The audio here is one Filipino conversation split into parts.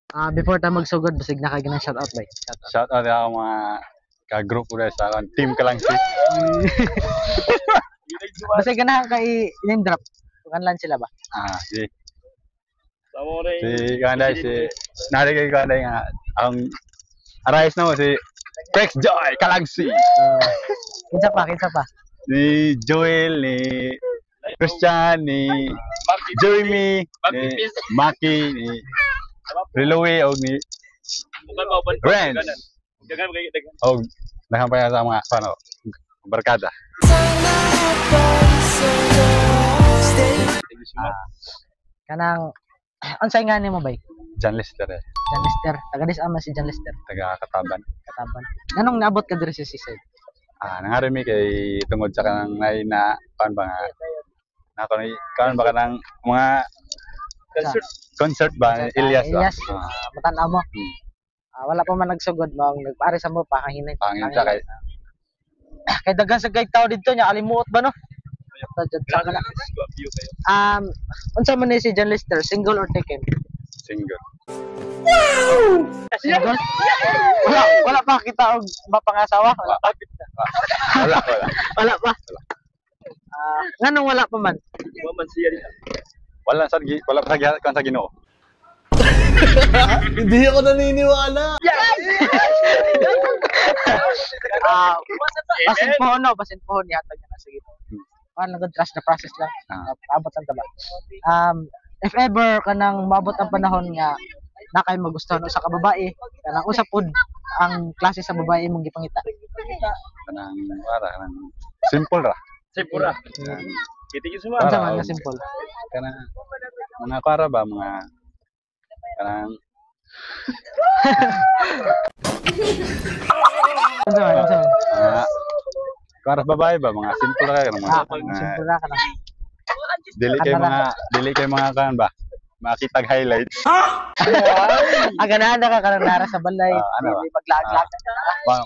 Before ta magsugod basig na kay ganang shout out bay. Shout out ako mga ka-group ko na sa team ka lang si. Basig ganahan kay name drop. Kanlan sila ba? Si Kanday si nari kay Kanday nga ang arais na mo si Prex Joy Kalagsi. Kinsa pa? Ni Joel, ni Christian, ni Jeremy, ni Maki, ni Rilowe, o ni Renz. O nakampaya sa mga paano, barkada. Kanang unsay nga nimo bay? John Lester John Lester. Taga dis ama si John Lester. taga Kataban. Kataban. Nganong naabot ka diri sa Sisig? Nangarami kay tungod sa kanang na kan ba nga kan ba kanang mga concert ba ni Elias ba? Matan-aw mo. Wala pa man nagsugod mo nagpare sa mo pa kahinay. Pangin sa kay Kay daghan sa kay tao didto nya alimuot ba no? Unsa man ni si John Lester, single or taken? single. Single? Wala pa kita og mapangasawa. Wala pa. Nganong wala pa man? Wala pa sa Ginoo. Hindi ako naniniwala. Basin pohon yata niya na sige. Nag-trust the process lang. Paabot ang taba. If ever kanang maabot ang panahon nga na kay magustuhan sa kababae, kanang usa pod ang klase sa babae mong gipangita. Kanang simple ra. Kitigin suma. Unsa man nga simple? Kanang mga para ba mga kanang unsa man? Para babae ba mga simple ra kanang mga simple ra kanang dili kay mga kan ba makitag highlights. Ganahan na ka kanang nara sa balay. Dili maglaag-lag.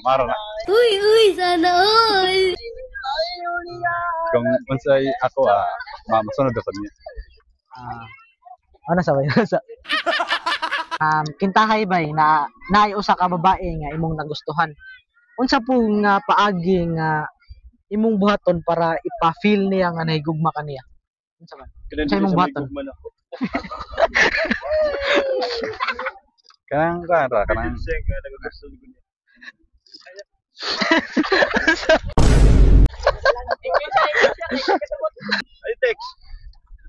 Maro na. Uy, sana all. Kung unsay ako masunod sa niya. Ano sa bay? Kintahay bay na naay usa ka babae nga imong nagustuhan. Unsa po nga paagi nga imong buhaton para ipa-feel niya nga nahigugma ka niya? Unsa man? Unsa imong buhaton? Kanang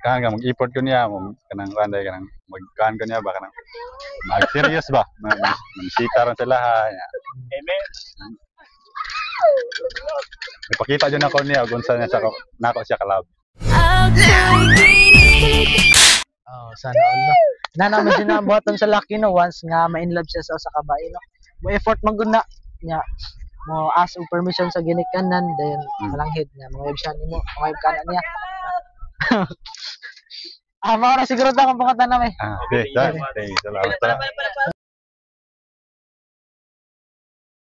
kanang mag-effort ko niya kanang kanday kanang magkaan ko niya ba kanang mag-serious ba magsita ron sila amen. Ipakita dyan ako niya kung saan niya nako siya kalab. Sana all no. Naman din ang buhaton sa laki no once nga ma-in love siya sa usa ka babae no. Mo effort man gud na nya mo ask og permission sa ginikanan then malanghid nga mga web siya nimo mga web kana niya. Mao na siguro ta kung pangatan na may. Okay, salamat.